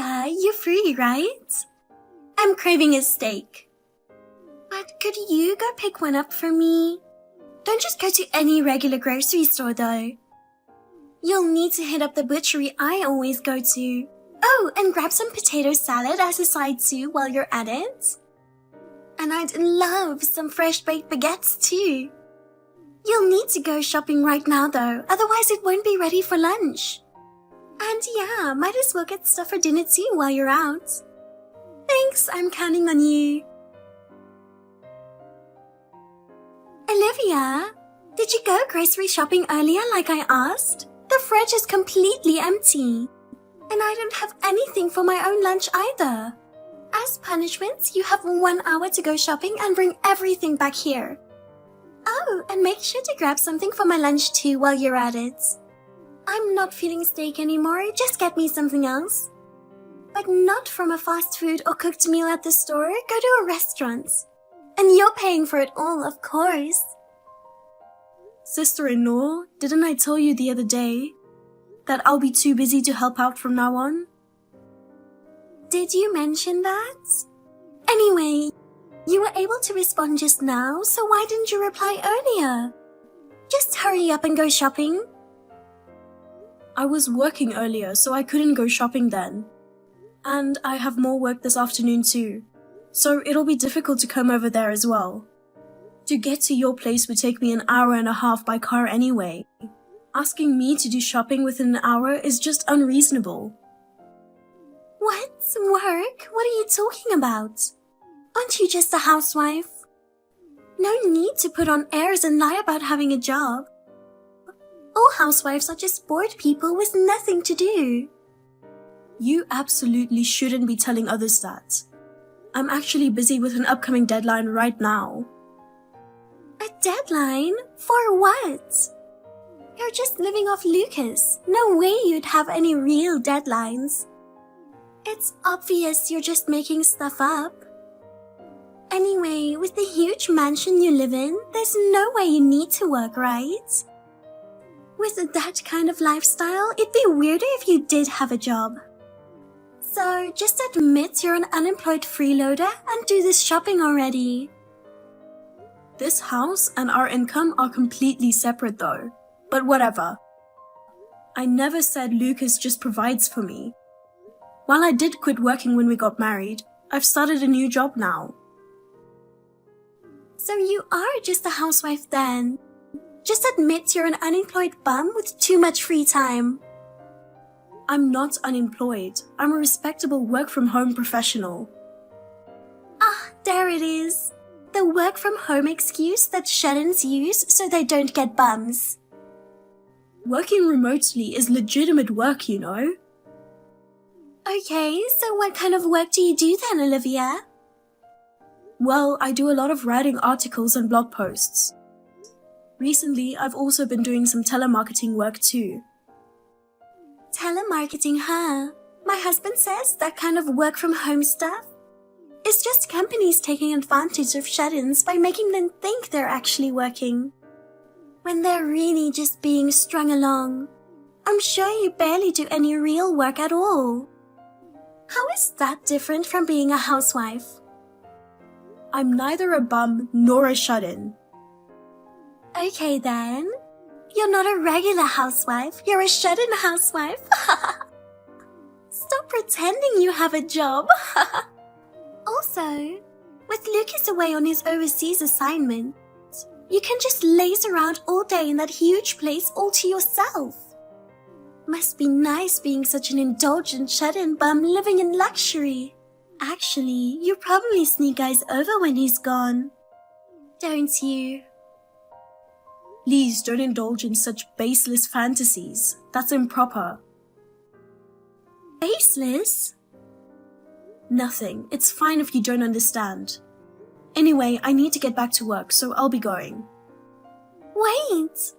Olivia, you're free, right? I'm craving a steak. But could you go pick one up for me? Don't just go to any regular grocery store though. You'll need to hit up the butchery I always go to. Oh, and grab some potato salad as a side too while you're at it. And I'd love some fresh baked baguettes too. You'll need to go shopping right now though, otherwise it won't be ready for lunch. And yeah, might as well get stuff for dinner too while you're out. Thanks, I'm counting on you. Olivia, did you go grocery shopping earlier like I asked? The fridge is completely empty. And I don't have anything for my own lunch either. As punishment, you have 1 hour to go shopping and bring everything back here. Oh, and make sure to grab something for my lunch too while you're at it. I'm not feeling steak anymore, just get me something else. But not from a fast food or cooked meal at the store, go to a restaurant. And you're paying for it all, of course. Sister-in-law, didn't I tell you the other day that I'll be too busy to help out from now on? Did you mention that? Anyway, you were able to respond just now, so why didn't you reply earlier? Just hurry up and go shopping. I was working earlier, so I couldn't go shopping then. And I have more work this afternoon too, so it'll be difficult to come over there as well. To get to your place would take me 1.5 hours by car anyway. Asking me to do shopping within an hour is just unreasonable. What? Work? What are you talking about? Aren't you just a housewife? No need to put on airs and lie about having a job. All housewives are just bored people with nothing to do. You absolutely shouldn't be telling others that. I'm actually busy with an upcoming deadline right now. A deadline? For what? You're just living off Lucas. No way you'd have any real deadlines. It's obvious you're just making stuff up. Anyway, with the huge mansion you live in, there's no way you need to work, right? With that kind of lifestyle, it'd be weirder if you did have a job. So just admit you're an unemployed freeloader and do this shopping already. This house and our income are completely separate though. But whatever. I never said Lucas just provides for me. While I did quit working when we got married, I've started a new job now. So you are just a housewife then? Just admit you're an unemployed bum with too much free time. I'm not unemployed. I'm a respectable work-from-home professional. Ah, there it is. The work-from-home excuse that shut-ins use so they don't get bums. Working remotely is legitimate work, you know. Okay, so what kind of work do you do then, Olivia? Well, I do a lot of writing articles and blog posts. Recently, I've also been doing some telemarketing work too. Telemarketing, huh? My husband says that kind of work-from-home stuff is just companies taking advantage of shut-ins by making them think they're actually working, when they're really just being strung along. I'm sure you barely do any real work at all. How is that different from being a housewife? I'm neither a bum nor a shut-in. Okay then. You're not a regular housewife, you're a shut-in housewife. Stop pretending you have a job. Also, with Lucas away on his overseas assignment, you can just laze around all day in that huge place all to yourself. Must be nice being such an indulgent shut-in bum living in luxury. Actually, you probably sneak guys over when he's gone. Don't you? Please don't indulge in such baseless fantasies. That's improper. Baseless? Nothing. It's fine if you don't understand. Anyway, I need to get back to work, so I'll be going. Wait!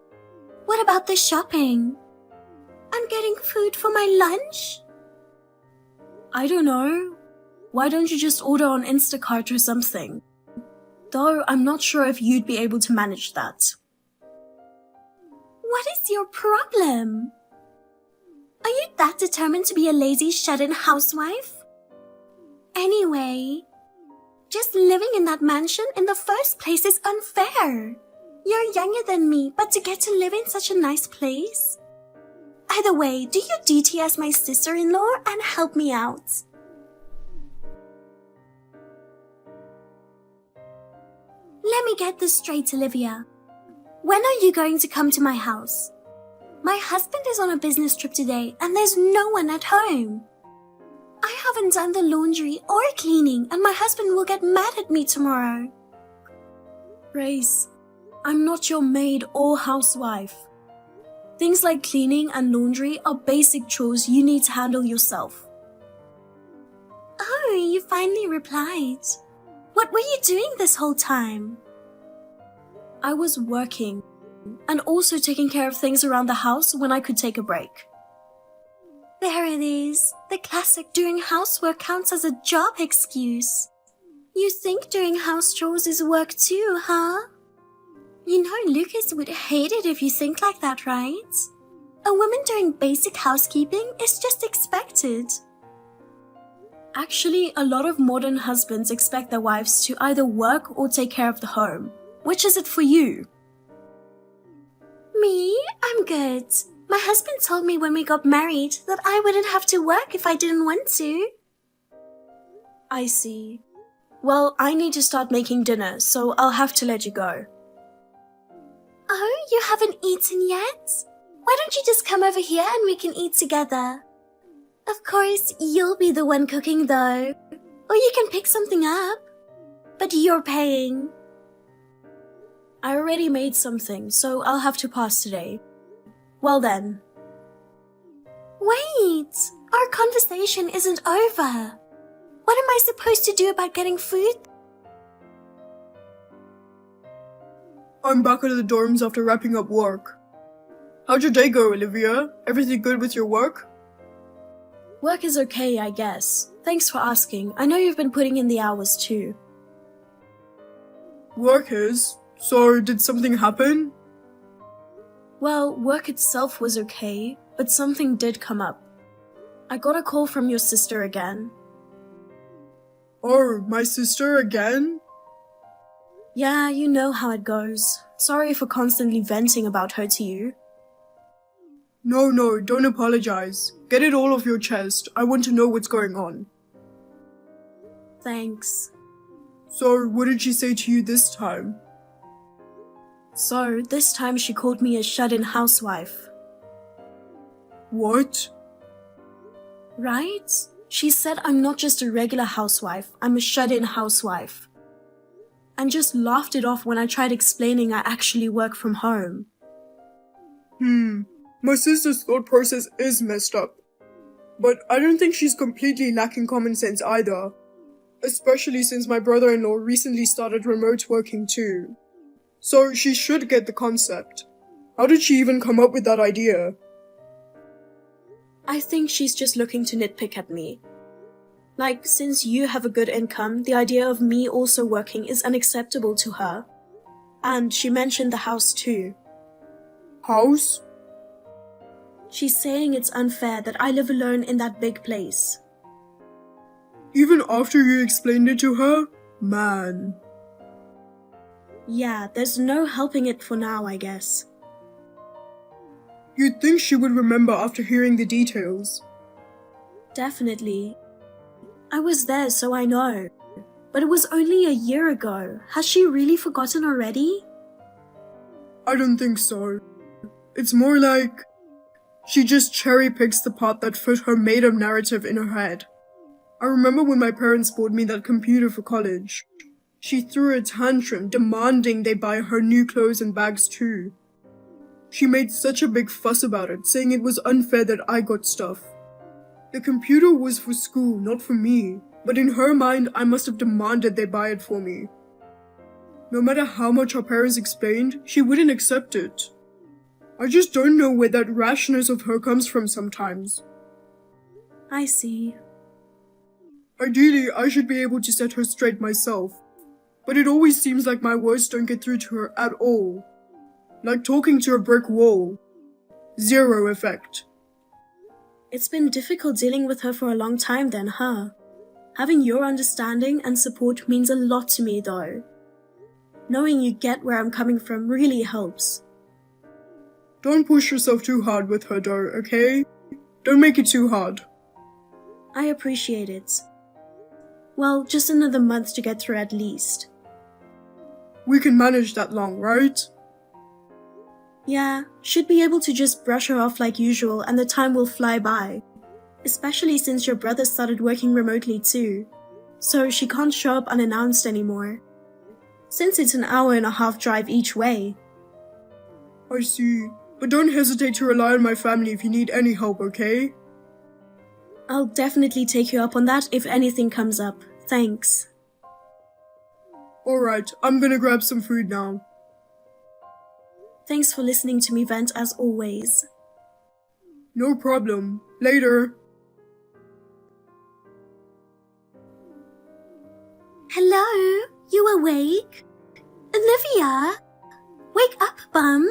What about the shopping? I'm getting food for my lunch? I don't know. Why don't you just order on Instacart or something? Though I'm not sure if you'd be able to manage that. What is your problem? Are you that determined to be a lazy, shut-in housewife? Anyway, just living in that mansion in the first place is unfair. You're younger than me, but to get to live in such a nice place? Either way, do your duty as my sister-in-law and help me out. Let me get this straight, Olivia. When are you going to come to my house? My husband is on a business trip today and there's no one at home. I haven't done the laundry or cleaning and my husband will get mad at me tomorrow. Grace, I'm not your maid or housewife. Things like cleaning and laundry are basic chores you need to handle yourself. Oh, you finally replied. What were you doing this whole time? I was working and also taking care of things around the house when I could take a break. There it is. The classic doing housework counts as a job excuse. You think doing house chores is work too, huh? You know Lucas would hate it if you think like that, right? A woman doing basic housekeeping is just expected. Actually, a lot of modern husbands expect their wives to either work or take care of the home. Which is it for you? Me? I'm good. My husband told me when we got married that I wouldn't have to work if I didn't want to. I see. Well, I need to start making dinner, so I'll have to let you go. Oh, you haven't eaten yet? Why don't you just come over here and we can eat together? Of course, you'll be the one cooking though. Or you can pick something up. But you're paying. I already made something, so I'll have to pass today. Well then. Wait! Our conversation isn't over. What am I supposed to do about getting food? I'm back at the dorms after wrapping up work. How'd your day go, Olivia? Everything good with your work? Work is okay, I guess. Thanks for asking. I know you've been putting in the hours too. Work is? So, did something happen? Well, work itself was okay, but something did come up. I got a call from your sister again. Oh, my sister again? Yeah, you know how it goes. Sorry for constantly venting about her to you. No, don't apologize. Get it all off your chest. I want to know what's going on. Thanks. So, what did she say to you this time? So, this time she called me a shut-in housewife. What? Right? She said I'm not just a regular housewife, I'm a shut-in housewife. And just laughed it off when I tried explaining I actually work from home. My sister's thought process is messed up. But I don't think she's completely lacking common sense either. Especially since my brother-in-law recently started remote working too. So she should get the concept. How did she even come up with that idea? I think she's just looking to nitpick at me. Like, since you have a good income, the idea of me also working is unacceptable to her. And she mentioned the house too. House? She's saying it's unfair that I live alone in that big place. Even after you explained it to her? Man. Yeah, there's no helping it for now, I guess. You'd think she would remember after hearing the details. Definitely. I was there, so I know. But it was only a year ago. Has she really forgotten already? I don't think so. It's more like she just cherry picks the part that fit her made-up narrative in her head. I remember when my parents bought me that computer for college. She threw a tantrum demanding they buy her new clothes and bags too. She made such a big fuss about it, saying it was unfair that I got stuff. The computer was for school, not for me, but in her mind, I must have demanded they buy it for me. No matter how much her parents explained, she wouldn't accept it. I just don't know where that rashness of her comes from sometimes. I see. Ideally, I should be able to set her straight myself, but it always seems like my words don't get through to her at all. Like talking to a brick wall. Zero effect. It's been difficult dealing with her for a long time then, huh? Having your understanding and support means a lot to me though. Knowing you get where I'm coming from really helps. Don't push yourself too hard with her though, okay? Don't make it too hard. I appreciate it. Well, just another month to get through at least. We can manage that long, right? Yeah, should be able to just brush her off like usual and the time will fly by. Especially since your brother started working remotely too. So she can't show up unannounced anymore. Since it's an 1.5-hour drive each way. I see. But don't hesitate to rely on my family if you need any help, okay? I'll definitely take you up on that if anything comes up. Thanks. Alright, I'm gonna grab some food now. Thanks for listening to me vent as always. No problem. Later. Hello? You awake? Olivia? Wake up, bum.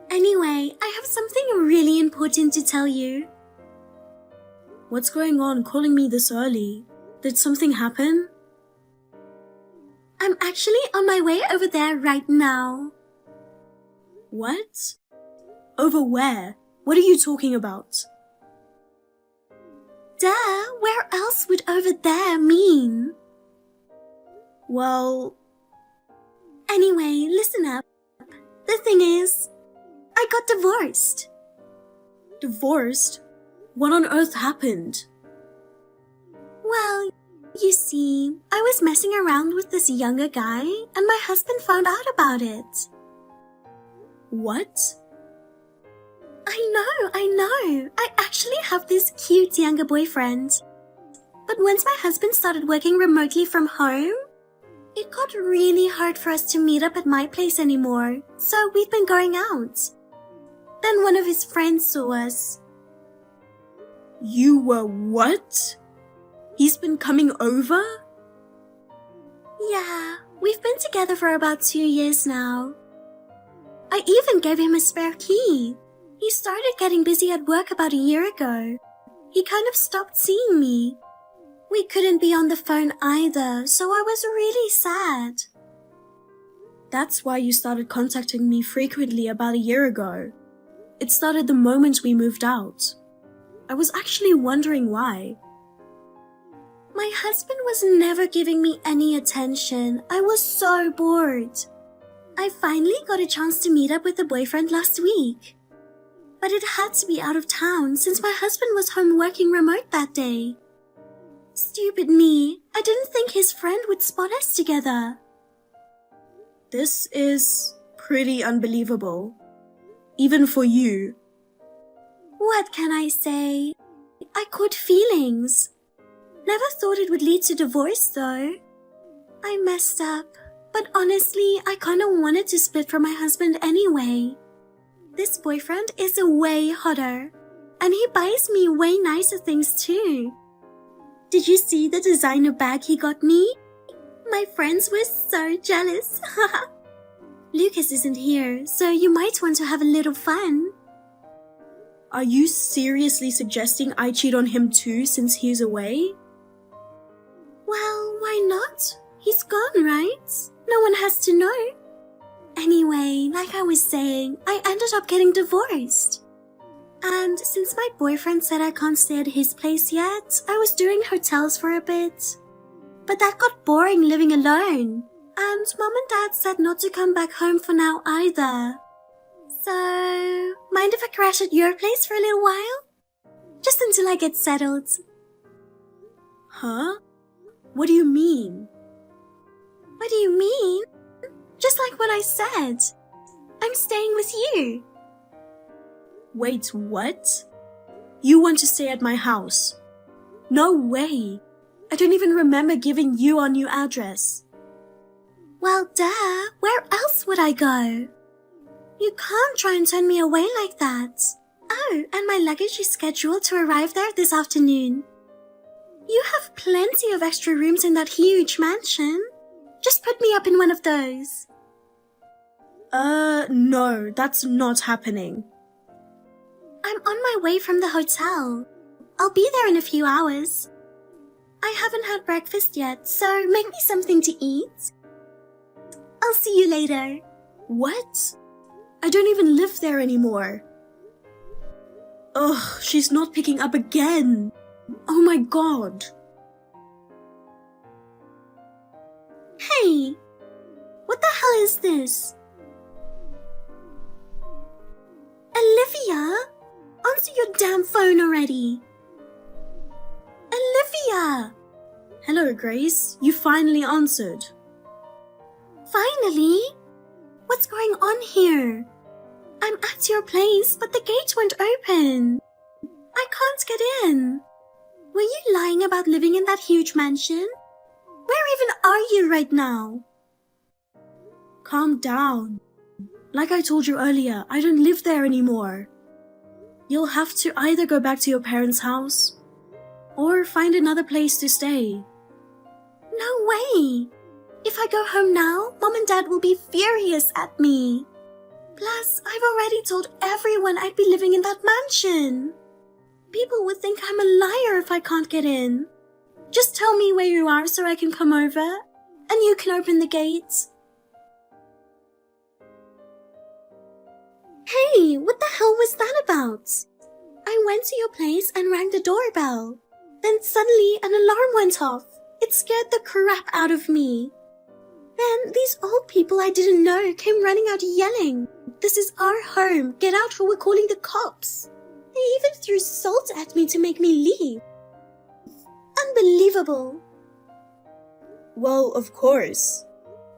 Anyway, I have something really important to tell you. What's going on calling me this early? Did something happen? I'm actually on my way over there right now. What? Over where? What are you talking about? Duh, where else would over there mean? Well, Anyway, listen up. The thing is, I got divorced. divorced? What on earth happened? Well, you see, I was messing around with this younger guy and my husband found out about it. What? I know. I actually have this cute younger boyfriend. But once my husband started working remotely from home, it got really hard for us to meet up at my place anymore, so we've been going out. Then one of his friends saw us. You were what? He's been coming over? Yeah, we've been together for about 2 years now. I even gave him a spare key. He started getting busy at work about a year ago. He kind of stopped seeing me. We couldn't be on the phone either, so I was really sad. That's why you started contacting me frequently about a year ago. It started the moment we moved out. I was actually wondering why. My husband was never giving me any attention. I was so bored. I finally got a chance to meet up with a boyfriend last week. But it had to be out of town since my husband was home working remote that day. Stupid me. I didn't think his friend would spot us together. This is pretty unbelievable. Even for you. What can I say? I caught feelings. Never thought it would lead to divorce though. I messed up, but honestly, I kinda wanted to split from my husband anyway. This boyfriend is way hotter, and he buys me way nicer things too. Did you see the designer bag he got me? My friends were so jealous. Lucas isn't here, so you might want to have a little fun. Are you seriously suggesting I cheat on him too since he's away? Well, why not? He's gone, right? No one has to know. Anyway, like I was saying, I ended up getting divorced. And since my boyfriend said I can't stay at his place yet, I was doing hotels for a bit. But that got boring living alone. And Mom and Dad said not to come back home for now either. So, mind if I crash at your place for a little while? Just until I get settled. Huh? What do you mean? What do you mean? Just like what I said. I'm staying with you. Wait, what? You want to stay at my house? No way. I don't even remember giving you our new address. Well, duh. Where else would I go? You can't try and turn me away like that. Oh, and my luggage is scheduled to arrive there this afternoon. You have plenty of extra rooms in that huge mansion. Just put me up in one of those. No, that's not happening. I'm on my way from the hotel. I'll be there in a few hours. I haven't had breakfast yet, so make me something to eat. I'll see you later. What? I don't even live there anymore. Ugh, she's not picking up again. Oh my god. Hey, what the hell is this? Olivia, answer your damn phone already. Olivia! Hello, Grace. You finally answered. Finally? What's going on here? I'm at your place, but the gate won't open. I can't get in. Were you lying about living in that huge mansion? Where even are you right now? Calm down. Like I told you earlier, I don't live there anymore. You'll have to either go back to your parents' house or find another place to stay. No way! If I go home now, Mom and Dad will be furious at me. Plus, I've already told everyone I'd be living in that mansion. People would think I'm a liar if I can't get in. Just tell me where you are so I can come over, and you can open the gates. Hey, what the hell was that about? I went to your place and rang the doorbell. Then suddenly an alarm went off. It scared the crap out of me. Then these old people I didn't know came running out yelling, "This is our home, get out or we're calling the cops." They even threw salt at me to make me leave. Unbelievable. Well, of course.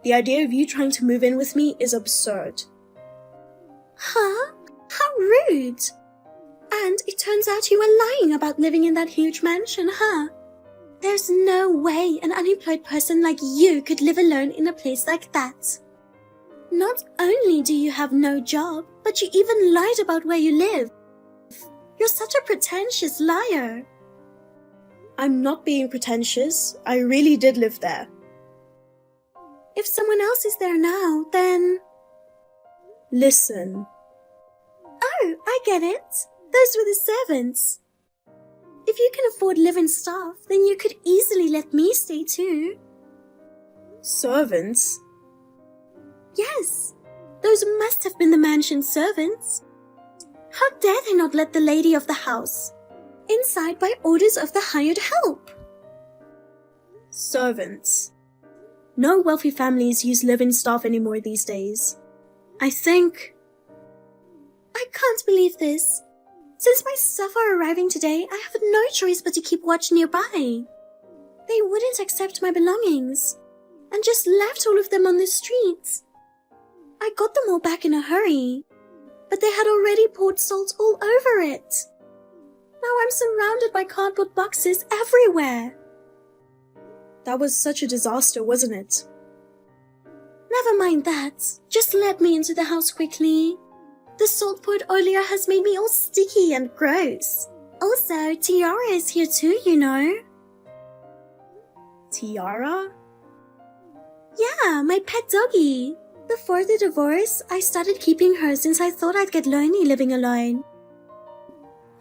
The idea of you trying to move in with me is absurd. Huh? How rude. And it turns out you were lying about living in that huge mansion, huh? There's no way an unemployed person like you could live alone in a place like that. Not only do you have no job, but you even lied about where you live. You're such a pretentious liar. I'm not being pretentious. I really did live there. If someone else is there now, then... Listen. Oh, I get it. Those were the servants. If you can afford live-in staff, then you could easily let me stay too. Servants? Yes, those must have been the mansion's servants. How dare they not let the lady of the house inside by orders of the hired help? Servants. No wealthy families use live-in staff anymore these days. I think... I can't believe this. Since my stuff are arriving today, I have no choice but to keep watch nearby. They wouldn't accept my belongings and just left all of them on the streets. I got them all back in a hurry, but they had already poured salt all over it. Now I'm surrounded by cardboard boxes everywhere. That was such a disaster, wasn't it? Never mind that. Just let me into the house quickly. The salt poured earlier has made me all sticky and gross. Also, Tiara is here too, you know. Tiara? Yeah, my pet doggy. Before the divorce, I started keeping her since I thought I'd get lonely living alone.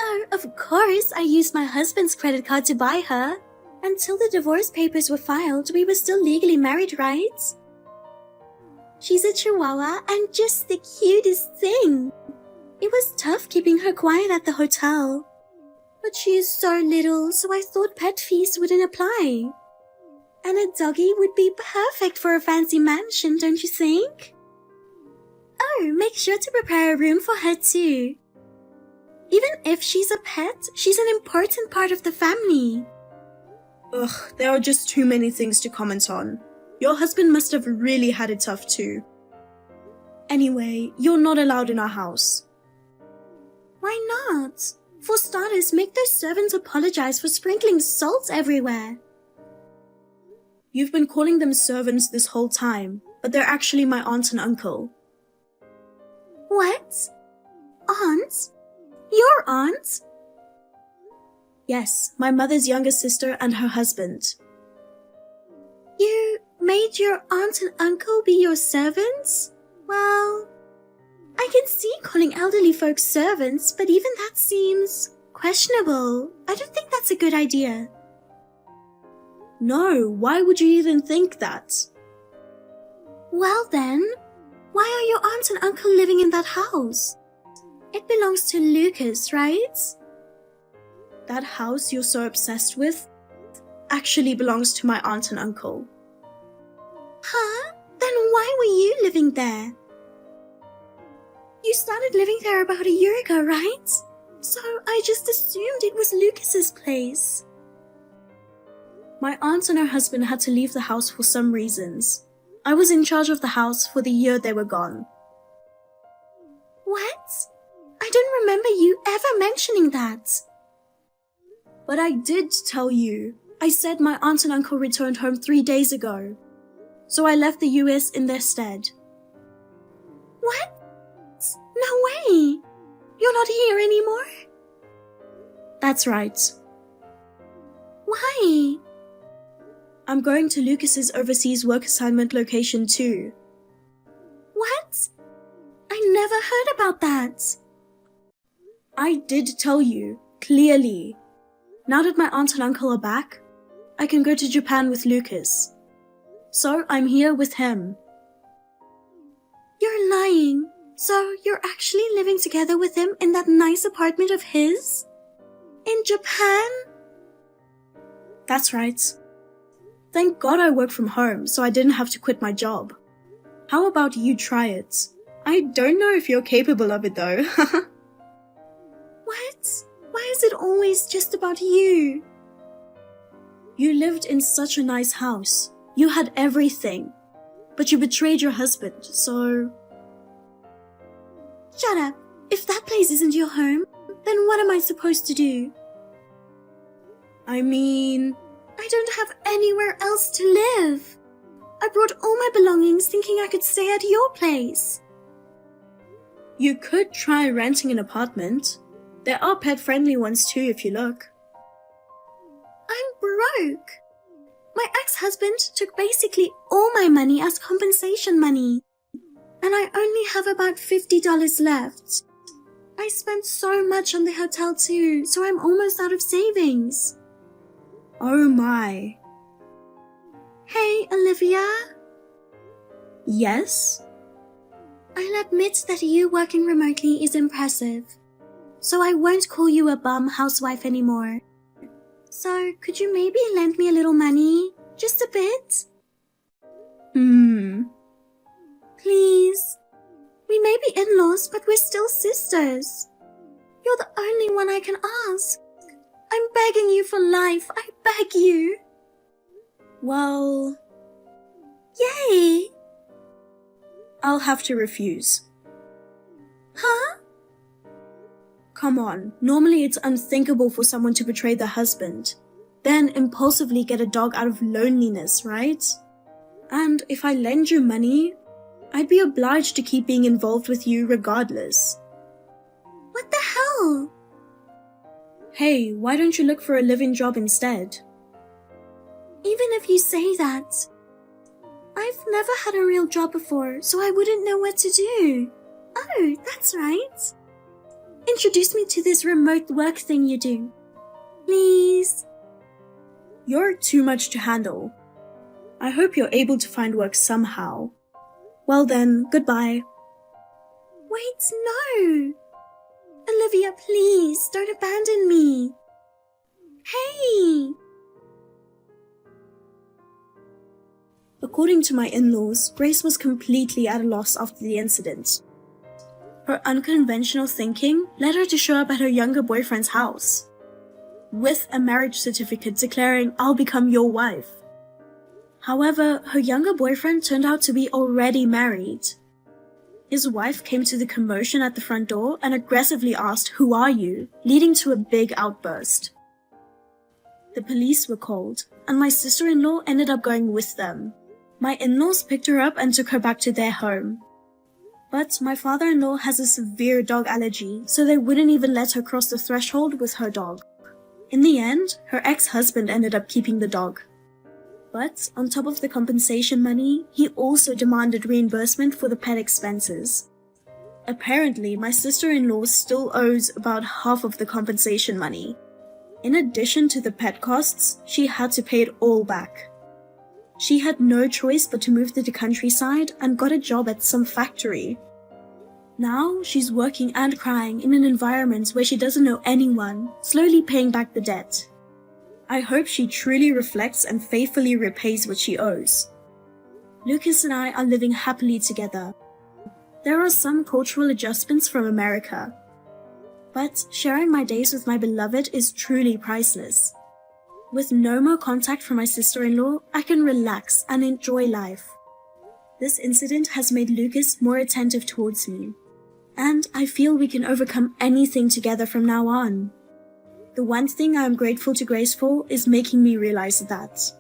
Oh, of course, I used my husband's credit card to buy her. Until the divorce papers were filed, we were still legally married, right? She's a chihuahua and just the cutest thing. It was tough keeping her quiet at the hotel. But she is so little, so I thought pet fees wouldn't apply. And a doggy would be perfect for a fancy mansion, don't you think? Oh, make sure to prepare a room for her too. Even if she's a pet, she's an important part of the family. Ugh, there are just too many things to comment on. Your husband must have really had it tough too. Anyway, you're not allowed in our house. Why not? For starters, make those servants apologize for sprinkling salt everywhere. You've been calling them servants this whole time, but they're actually my aunt and uncle. What? Aunt? Your aunt? Yes, my mother's younger sister and her husband. You made your aunt and uncle be your servants? Well, I can see calling elderly folks servants, but even that seems questionable. I don't think that's a good idea. No, why would you even think that? Well then, why are your aunt and uncle living in that house? It belongs to Lucas, right? That house you're so obsessed with actually belongs to my aunt and uncle. Huh? Then why were you living there? You started living there about a year ago, right? So I just assumed it was Lucas's place. My aunt and her husband had to leave the house for some reasons. I was in charge of the house for the year they were gone. What? I don't remember you ever mentioning that. But I did tell you. I said my aunt and uncle returned home 3 days ago. So I left the US in their stead. What? No way! You're not here anymore? That's right. Why? I'm going to Lucas's overseas work assignment location too. What? I never heard about that. I did tell you, clearly. Now that my aunt and uncle are back, I can go to Japan with Lucas. So I'm here with him. You're lying. So you're actually living together with him in that nice apartment of his? In Japan? That's right. Thank God I work from home, so I didn't have to quit my job. How about you try it? I don't know if you're capable of it though. What? Why is it always just about you? You lived in such a nice house. You had everything. But you betrayed your husband, so... Shut up. If that place isn't your home, then what am I supposed to do? I mean... I don't have anywhere else to live. I brought all my belongings thinking I could stay at your place. You could try renting an apartment. There are pet-friendly ones too if you look. I'm broke. My ex-husband took basically all my money as compensation money. And I only have about $50 left. I spent so much on the hotel too, so I'm almost out of savings. Oh my. Hey, Olivia? Yes? I'll admit that you working remotely is impressive. So I won't call you a bum housewife anymore. So could you maybe lend me a little money? Just a bit? Please. We may be in-laws, but we're still sisters. You're the only one I can ask. I'm begging you for life. I beg you. Well... Yay! I'll have to refuse. Huh? Come on, normally it's unthinkable for someone to betray their husband, then impulsively get a dog out of loneliness, right? And if I lend you money, I'd be obliged to keep being involved with you regardless. What the hell? Hey, why don't you look for a living job instead? Even if you say that, I've never had a real job before, so I wouldn't know what to do. Oh, that's right. Introduce me to this remote work thing you do. Please. You're too much to handle. I hope you're able to find work somehow. Well then, goodbye. Wait, no. Olivia, please, don't abandon me. Hey! According to my in-laws, Grace was completely at a loss after the incident. Her unconventional thinking led her to show up at her younger boyfriend's house, with a marriage certificate declaring, "I'll become your wife." However, her younger boyfriend turned out to be already married. His wife came to the commotion at the front door and aggressively asked, "Who are you?" leading to a big outburst. The police were called, and my sister-in-law ended up going with them. My in-laws picked her up and took her back to their home. But my father-in-law has a severe dog allergy, so they wouldn't even let her cross the threshold with her dog. In the end, her ex-husband ended up keeping the dog. But on top of the compensation money, he also demanded reimbursement for the pet expenses. Apparently, my sister-in-law still owes about half of the compensation money. In addition to the pet costs, she had to pay it all back. She had no choice but to move to the countryside and got a job at some factory. Now, she's working and crying in an environment where she doesn't know anyone, slowly paying back the debt. I hope she truly reflects and faithfully repays what she owes. Lucas and I are living happily together. There are some cultural adjustments from America, but sharing my days with my beloved is truly priceless. With no more contact from my sister-in-law, I can relax and enjoy life. This incident has made Lucas more attentive towards me, and I feel we can overcome anything together from now on. The one thing I am grateful to Grace for is making me realize that.